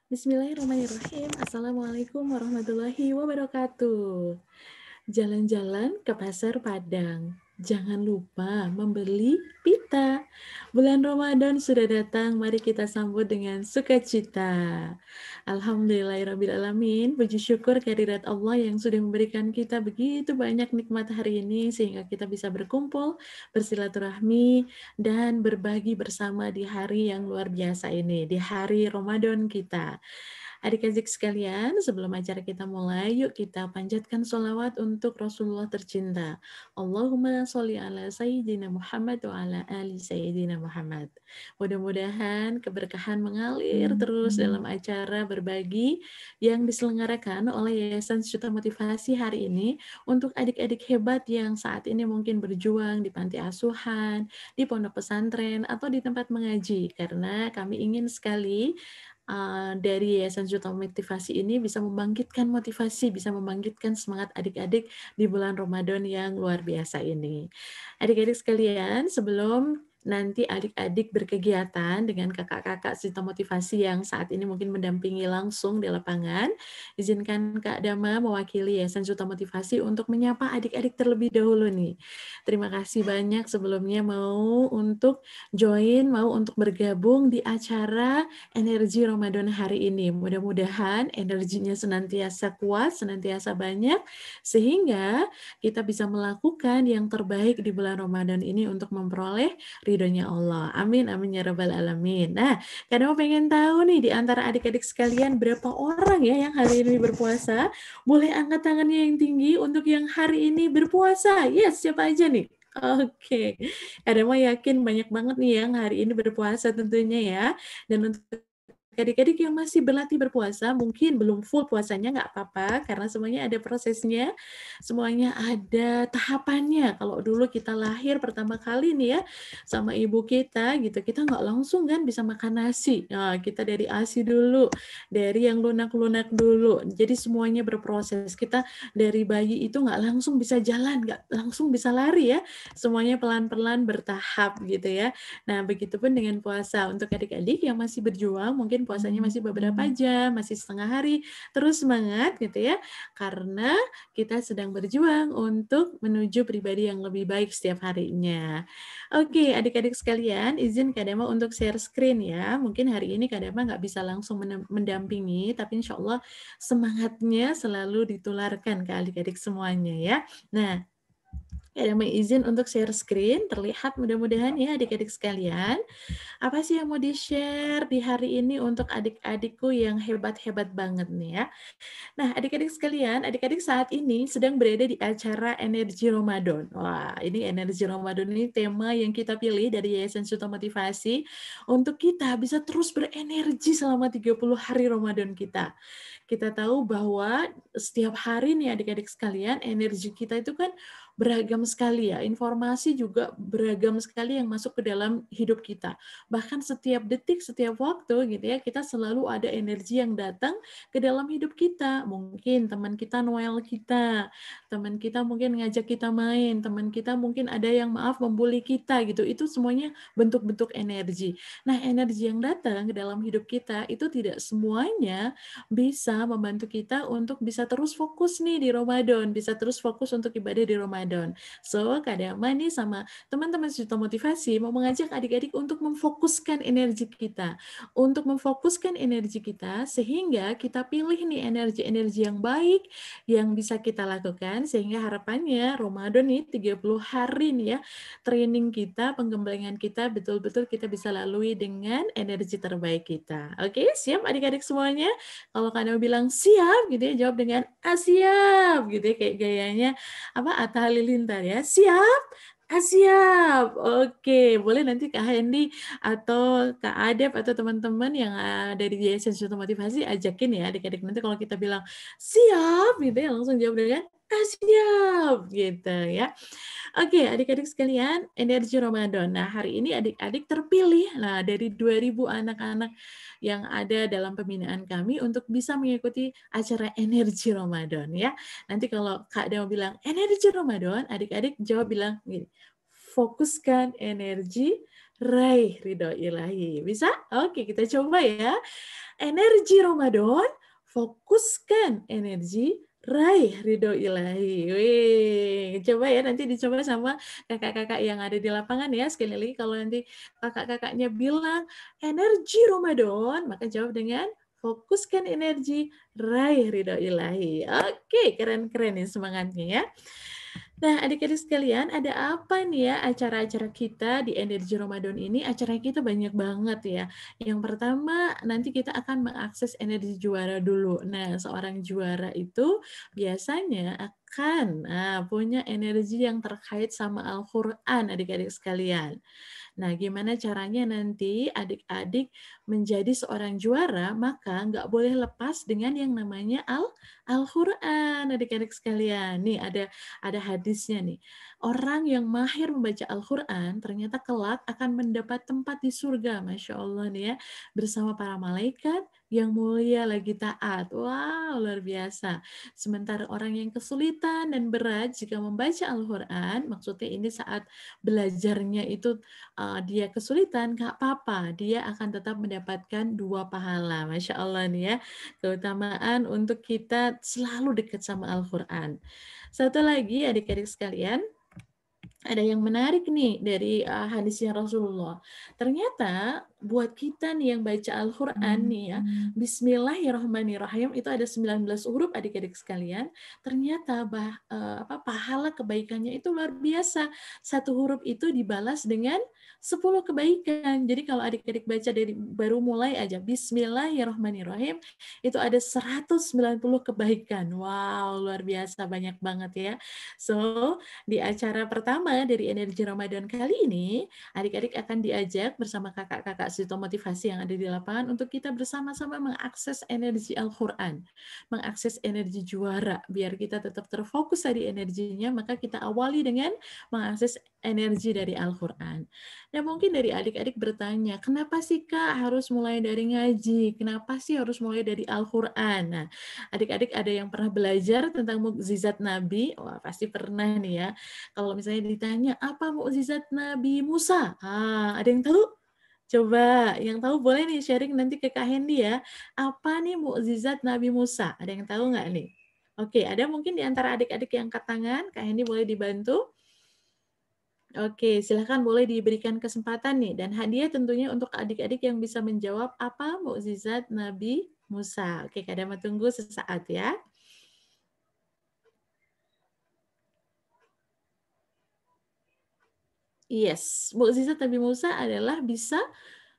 Bismillahirrahmanirrahim. Assalamualaikum warahmatullahi wabarakatuh. Jalan-jalan ke pasar Padang. Jangan lupa membeli pita. Bulan Ramadan sudah datang, mari kita sambut dengan sukacita. Alhamdulillahirrabbilalamin. Puji syukur kehadirat Allah yang sudah memberikan kita begitu banyak nikmat hari ini sehingga kita bisa berkumpul, bersilaturahmi, dan berbagi bersama di hari yang luar biasa ini, di hari Ramadan kita. Adik-adik sekalian, sebelum acara kita mulai, yuk kita panjatkan sholawat untuk Rasulullah tercinta. Allahumma sholli ala Sayyidina Muhammad wa ala ali Sayyidina Muhammad. Mudah-mudahan keberkahan mengalir terus dalam acara berbagi yang diselenggarakan oleh Yayasan Sejuta Motivasi hari ini untuk adik-adik hebat yang saat ini mungkin berjuang di panti asuhan, di pondok pesantren, atau di tempat mengaji. Karena kami ingin sekali dari Yayasan Juta Motivasi ini bisa membangkitkan motivasi, bisa membangkitkan semangat adik-adik di bulan Ramadan yang luar biasa ini. Adik-adik sekalian, sebelum nanti adik-adik berkegiatan dengan kakak-kakak Juta Motivasi yang saat ini mungkin mendampingi langsung di lapangan, izinkan Kak Dama mewakili Yayasan Juta Motivasi untuk menyapa adik-adik terlebih dahulu nih. Terima kasih banyak sebelumnya mau untuk mau untuk bergabung di acara energi Ramadan hari ini. Mudah-mudahan energinya senantiasa kuat, senantiasa banyak, sehingga kita bisa melakukan yang terbaik di bulan Ramadan ini untuk memperoleh ridhonya Allah. Amin, amin ya rabbal alamin. Nah, karena mau pengen tahu nih di antara adik-adik sekalian berapa orang ya yang hari ini berpuasa? Boleh angkat tangannya yang tinggi untuk yang hari ini berpuasa. Yes, siapa aja nih? Oke, Kadang mau yakin banyak banget nih yang hari ini berpuasa tentunya ya. Dan untuk adik-adik yang masih berlatih berpuasa, mungkin belum full puasanya nggak apa-apa, karena semuanya ada prosesnya, semuanya ada tahapannya. Kalau dulu kita lahir pertama kali nih ya, sama ibu kita gitu, kita nggak langsung kan bisa makan nasi. Nah, kita dari ASI dulu, dari yang lunak-lunak dulu. Jadi semuanya berproses. Kita dari bayi itu nggak langsung bisa jalan, nggak langsung bisa lari ya. Semuanya pelan-pelan bertahap gitu ya. Nah, begitupun dengan puasa. Untuk adik-adik yang masih berjuang, mungkin puasanya masih beberapa jam, masih setengah hari, terus semangat gitu ya. Karena kita sedang berjuang untuk menuju pribadi yang lebih baik setiap harinya. Oke, adik-adik sekalian, izin Kak Dama untuk share screen ya. Mungkin hari ini Kak Dama nggak bisa langsung mendampingi, tapi insya Allah semangatnya selalu ditularkan ke adik-adik semuanya ya. Nah, ada izin untuk share screen, terlihat mudah-mudahan ya adik-adik sekalian. Apa sih yang mau di-share di hari ini untuk adik-adikku yang hebat-hebat banget nih ya? Nah, adik-adik sekalian, adik-adik saat ini sedang berada di acara Energi Ramadan. Wah, ini Energi Ramadan ini tema yang kita pilih dari Yayasan Suta Motivasi untuk kita bisa terus berenergi selama 30 hari Ramadan kita. Kita tahu bahwa setiap hari nih adik-adik sekalian, energi kita itu kan beragam sekali ya. Informasi juga beragam sekali yang masuk ke dalam hidup kita. Bahkan setiap detik, setiap waktu gitu ya, kita selalu ada energi yang datang ke dalam hidup kita. Mungkin teman kita Noel kita, teman kita mungkin ngajak kita main, teman kita mungkin ada yang maaf membuli kita gitu. Itu semuanya bentuk-bentuk energi. Nah, energi yang datang ke dalam hidup kita itu tidak semuanya bisa membantu kita untuk bisa terus fokus nih di Ramadan, bisa terus fokus untuk ibadah di Ramadan. So, Kak Dama nih sama teman-teman Juta Motivasi mau mengajak adik-adik untuk memfokuskan energi kita, untuk memfokuskan energi kita sehingga kita pilih nih energi-energi yang baik yang bisa kita lakukan sehingga harapannya Ramadan nih 30 hari nih ya training kita, pengembangan kita betul-betul kita bisa lalui dengan energi terbaik kita. Oke, siap adik-adik semuanya? Kalau Kak bilang siap gitu ya, jawab dengan siap gitu ya, kayak gayanya apa Atta Halilintar ya. Siap? Siap. Oke, boleh nanti Kak Hendy atau Kak Adep atau teman-teman yang dari Yayasan Suatu Motivasi ajakin ya adik-adik nanti kalau kita bilang siap gitu ya langsung jawab dengan siap gitu ya. Oke, adik-adik sekalian, energi Ramadan. Nah, hari ini adik-adik terpilih dari 2.000 anak-anak yang ada dalam pembinaan kami untuk bisa mengikuti acara energi Ramadan ya. Nanti kalau Kak Dama bilang energi Ramadan, adik-adik jawab bilang gini, fokuskan energi raih ridho ilahi. Bisa? Oke, kita coba ya. Energi Ramadan, fokuskan energi, raih ridho ilahi. Wih, coba ya nanti dicoba sama kakak-kakak yang ada di lapangan ya. Sekali lagi kalau nanti kakak-kakaknya bilang energi Ramadan, maka jawab dengan fokuskan energi, raih ridho ilahi. Oke, keren-keren nih semangatnya ya. Nah, adik-adik sekalian, ada apa nih ya acara-acara kita di Energi Ramadan ini? Acara kita banyak banget ya. Yang pertama, nanti kita akan mengakses energi juara dulu. Nah, seorang juara itu biasanya akan punya energi yang terkait sama Al-Quran, adik-adik sekalian. Nah, gimana caranya nanti adik-adik menjadi seorang juara, maka nggak boleh lepas dengan yang namanya Al-Quran, adik-adik sekalian. Nih, ada hadisnya nih. Orang yang mahir membaca Al-Quran, ternyata kelak akan mendapat tempat di surga, Masya Allah nih ya, bersama para malaikat yang mulia lagi taat. Wow, luar biasa. Sementara orang yang kesulitan dan berat jika membaca Al-Quran, maksudnya ini saat belajarnya itu dia kesulitan, nggak apa-apa, dia akan tetap mendapatkan 2 pahala. Masya Allah nih ya, keutamaan untuk kita selalu dekat sama Al-Quran. Satu lagi adik-adik sekalian, ada yang menarik nih dari hadisnya Rasulullah. Ternyata buat kita nih yang baca Al-Quran nih ya, Bismillahirrahmanirrahim itu ada 19 huruf adik-adik sekalian. Ternyata pahala kebaikannya itu luar biasa. Satu huruf itu dibalas dengan 10 kebaikan. Jadi kalau adik-adik baca dari baru mulai aja Bismillahirrahmanirrahim itu ada 190 kebaikan. Wow, luar biasa banyak banget ya. So, di acara pertama dari Energi Ramadan kali ini, adik-adik akan diajak bersama kakak-kakak Sito Motivasi yang ada di lapangan untuk kita bersama-sama mengakses energi Al-Quran, mengakses energi juara, biar kita tetap terfokus tadi energinya, maka kita awali dengan mengakses energi dari Al-Quran. Nah, mungkin dari adik-adik bertanya, kenapa sih Kak harus mulai dari ngaji? Kenapa sih harus mulai dari Al-Quran? Nah, adik-adik ada yang pernah belajar tentang mukjizat Nabi? Wah, pasti pernah nih ya. Kalau misalnya ditanya, apa mukjizat Nabi Musa? Ada yang tahu? Coba, yang tahu boleh nih sharing nanti ke Kak Hendy ya. Apa nih mukjizat Nabi Musa? Ada yang tahu nggak nih? Oke, ada mungkin di antara adik-adik yang angkat tangan. Kak Hendy boleh dibantu. Oke, silahkan boleh diberikan kesempatan nih. Dan hadiah tentunya untuk adik-adik yang bisa menjawab apa mukjizat Nabi Musa. Oke, Kak Dama tunggu sesaat ya. Yes, mukjizat Nabi Musa adalah bisa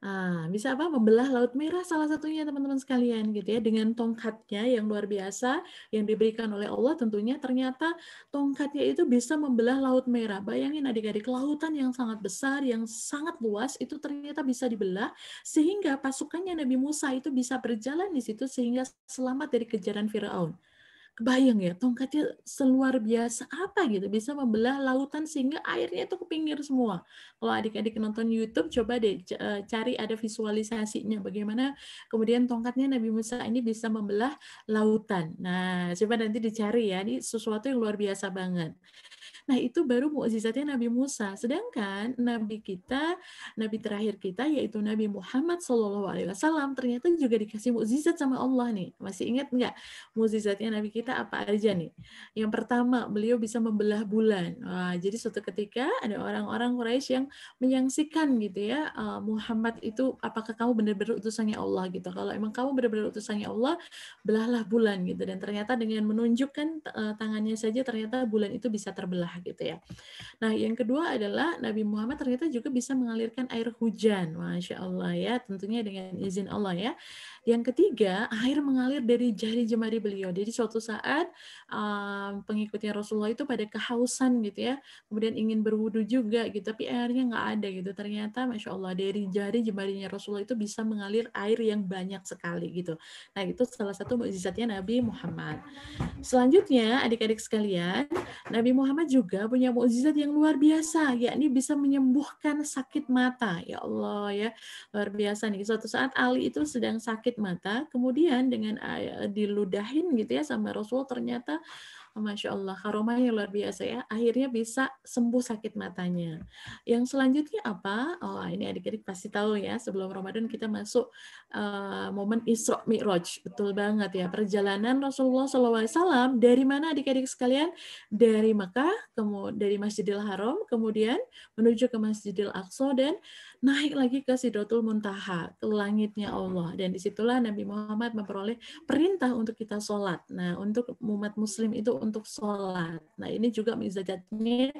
apa? Membelah Laut Merah salah satunya teman-teman sekalian gitu ya dengan tongkatnya yang luar biasa yang diberikan oleh Allah tentunya ternyata tongkatnya itu bisa membelah Laut Merah. Bayangin adik-adik lautan yang sangat besar, yang sangat luas itu ternyata bisa dibelah sehingga pasukannya Nabi Musa itu bisa berjalan di situ sehingga selamat dari kejaran Firaun. Kebayang ya, tongkatnya seluar biasa apa gitu, bisa membelah lautan sehingga airnya itu ke pinggir semua. Kalau adik-adik nonton YouTube, coba deh cari ada visualisasinya bagaimana kemudian tongkatnya Nabi Musa ini bisa membelah lautan. Nah, coba nanti dicari ya, ini sesuatu yang luar biasa banget. Nah, itu baru mukjizatnya Nabi Musa. Sedangkan nabi kita, nabi terakhir kita yaitu Nabi Muhammad SAW ternyata juga dikasih mukjizat sama Allah nih. Masih ingat nggak mukjizatnya nabi kita apa aja nih? Yang pertama, beliau bisa membelah bulan. Wah, jadi suatu ketika ada orang-orang Quraisy yang menyaksikan gitu ya, Muhammad itu apakah kamu benar-benar utusannya Allah gitu. Kalau emang kamu benar-benar utusannya Allah, belahlah bulan gitu. Dan ternyata dengan menunjukkan tangannya saja ternyata bulan itu bisa terbelah gitu ya. Nah, yang kedua adalah Nabi Muhammad ternyata juga bisa mengalirkan air hujan. Masya Allah ya, tentunya dengan izin Allah ya. Yang ketiga, air mengalir dari jari jemari beliau. Jadi suatu saat pengikutnya Rasulullah itu pada kehausan gitu ya, kemudian ingin berwudu juga gitu, tapi airnya nggak ada gitu. Ternyata Masya Allah dari jari jemarinya Rasulullah itu bisa mengalir air yang banyak sekali gitu. Nah, itu salah satu mukjizatnya Nabi Muhammad. Selanjutnya, adik-adik sekalian, Nabi Muhammad juga punya mukjizat yang luar biasa, yakni bisa menyembuhkan sakit mata. Ya Allah ya, luar biasa nih. Suatu saat Ali itu sedang sakit mata, kemudian dengan diludahin gitu ya sama Rasul ternyata Masya Allah, karomahnya luar biasa ya. Akhirnya bisa sembuh sakit matanya. Yang selanjutnya apa? Oh, ini adik-adik pasti tahu ya. Sebelum Ramadan kita masuk momen Isra Mi'raj. Betul banget ya. Perjalanan Rasulullah SAW dari mana adik-adik sekalian? Dari Makkah, kemudian dari Masjidil Haram, kemudian menuju ke Masjidil Aqsa dan naik lagi ke Sidratul Muntaha, ke langitnya Allah. Dan disitulah Nabi Muhammad memperoleh perintah untuk kita sholat. Nah, untuk umat muslim itu untuk sholat. Nah, ini juga mukjizatnya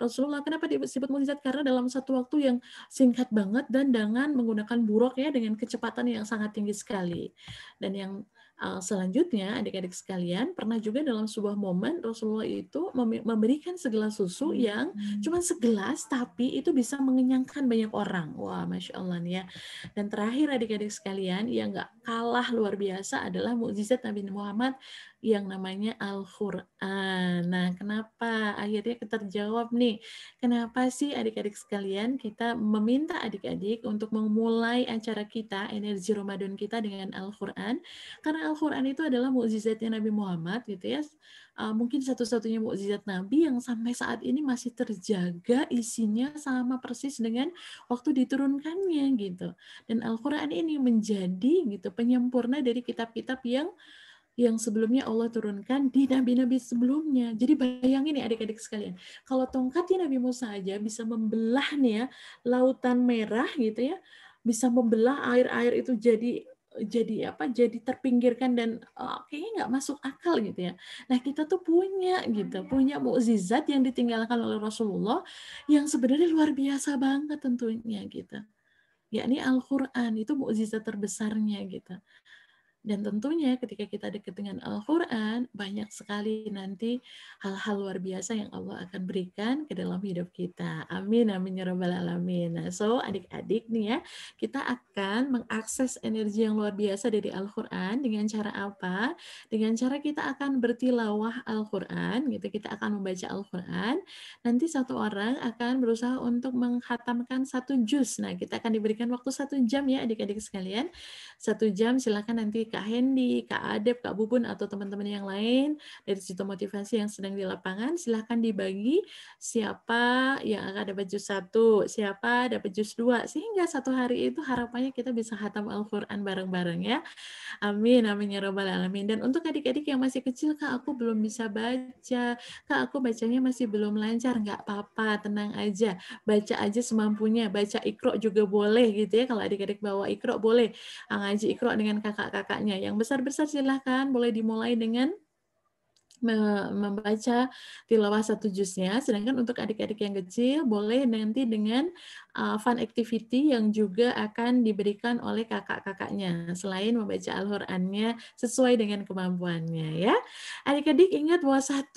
Rasulullah. Kenapa disebut mukjizat? Karena dalam satu waktu yang singkat banget dan dengan menggunakan buruk ya, dengan kecepatan yang sangat tinggi sekali. Dan yang selanjutnya, adik-adik sekalian, pernah juga dalam sebuah momen Rasulullah itu memberikan segelas susu yang cuma segelas, tapi itu bisa mengenyangkan banyak orang. Wah, Masya Allah nih ya. Dan terakhir adik-adik sekalian, yang nggak kalah luar biasa adalah mukjizat Nabi Muhammad yang namanya Al-Quran. Nah, kenapa? Akhirnya terjawab nih. Kenapa sih adik-adik sekalian kita meminta adik-adik untuk memulai acara kita, energi Ramadan kita dengan Al-Quran? Karena Al-Quran itu adalah mukjizatnya Nabi Muhammad gitu ya. Mungkin satu-satunya mukjizat Nabi yang sampai saat ini masih terjaga isinya sama persis dengan waktu diturunkannya gitu. Dan Al-Quran ini menjadi gitu penyempurna dari kitab-kitab yang sebelumnya Allah turunkan di nabi-nabi sebelumnya. Jadi bayangin ya adik-adik sekalian, kalau tongkatnya Nabi Musa aja bisa membelah nih ya lautan merah gitu ya, bisa membelah air-air itu jadi apa? Jadi terpinggirkan dan kayaknya nggak masuk akal gitu ya. Nah kita tuh punya gitu, punya mukjizat yang ditinggalkan oleh Rasulullah yang sebenarnya luar biasa banget tentunya gitu. Yakni Al-Quran itu mukjizat terbesarnya gitu. Dan tentunya ketika kita dekat dengan Al-Quran, banyak sekali nanti hal-hal luar biasa yang Allah akan berikan ke dalam hidup kita. Amin, amin, ya rabbal alamin. Nah, so adik-adik nih ya, kita akan mengakses energi yang luar biasa dari Al-Quran dengan cara apa? Dengan cara kita akan bertilawah Al-Quran, gitu. Kita akan membaca Al-Quran. Nanti satu orang akan berusaha untuk menghatamkan satu juz. Nah, kita akan diberikan waktu 1 jam ya adik-adik sekalian. 1 jam silahkan nanti Kak Hendy, Kak Adep, Kak Bubun atau teman-teman yang lain dari situ motivasi yang sedang di lapangan silahkan dibagi siapa yang akan dapat juz 1, siapa dapat juz 2 sehingga satu hari itu harapannya kita bisa khatam Al-Quran bareng-bareng ya. Amin, amin, ya rabbal alamin. Dan untuk adik-adik yang masih kecil, Kak, aku belum bisa baca. Kak, aku bacanya masih belum lancar. Nggak apa-apa, tenang aja. Baca aja semampunya. Baca Iqra juga boleh gitu ya. Kalau adik-adik bawa Iqra boleh. Ngaji Iqra dengan kakak-kakaknya. Yang besar-besar silahkan boleh dimulai dengan membaca tilawah 1 juznya, sedangkan untuk adik-adik yang kecil boleh nanti dengan fun activity yang juga akan diberikan oleh kakak-kakaknya selain membaca Al-Qur'annya sesuai dengan kemampuannya ya. Adik-adik ingat bahwa 1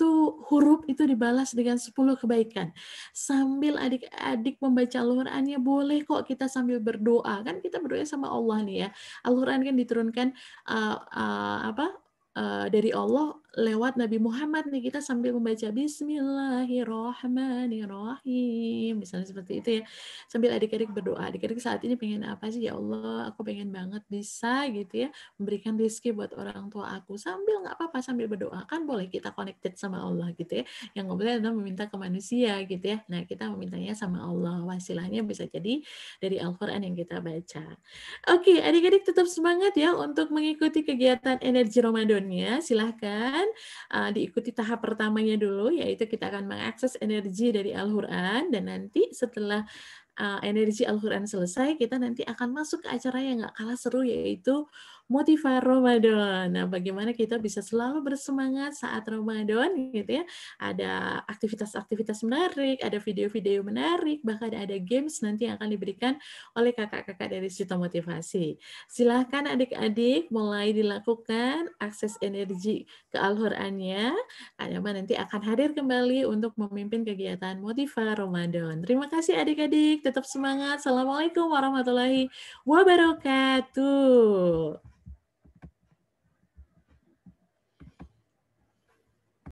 huruf itu dibalas dengan 10 kebaikan. Sambil adik-adik membaca Al-Qur'annya boleh kok kita sambil berdoa. Kan kita berdoa sama Allah nih ya. Al-Qur'an kan diturunkan dari Allah lewat Nabi Muhammad nih, kita sambil membaca Bismillahirrahmanirrahim misalnya seperti itu ya, sambil adik-adik berdoa. Adik-adik saat ini pengen apa sih? Ya Allah, aku pengen banget bisa gitu ya memberikan rezeki buat orang tua aku, sambil nggak apa-apa sambil berdoa, kan boleh kita connected sama Allah gitu ya. Yang nggak boleh adalah meminta ke manusia gitu ya. Nah, kita memintanya sama Allah, wasilahnya bisa jadi dari Al-Quran yang kita baca. Oke, adik-adik tetap semangat ya untuk mengikuti kegiatan energi Ramadannya. Silahkan diikuti tahap pertamanya dulu, yaitu kita akan mengakses energi dari Al-Quran, dan nanti setelah energi Al-Quran selesai, kita nanti akan masuk ke acara yang nggak kalah seru, yaitu Motiva Ramadan. Nah, bagaimana kita bisa selalu bersemangat saat Ramadan gitu ya. Ada aktivitas-aktivitas menarik, ada video-video menarik, bahkan ada games nanti yang akan diberikan oleh kakak-kakak dari Cita Motivasi. Silahkan adik-adik mulai dilakukan akses energi ke Al-Qur'annya. Adama nanti akan hadir kembali untuk memimpin kegiatan Motiva Ramadan. Terima kasih adik-adik, tetap semangat. Assalamualaikum warahmatullahi wabarakatuh.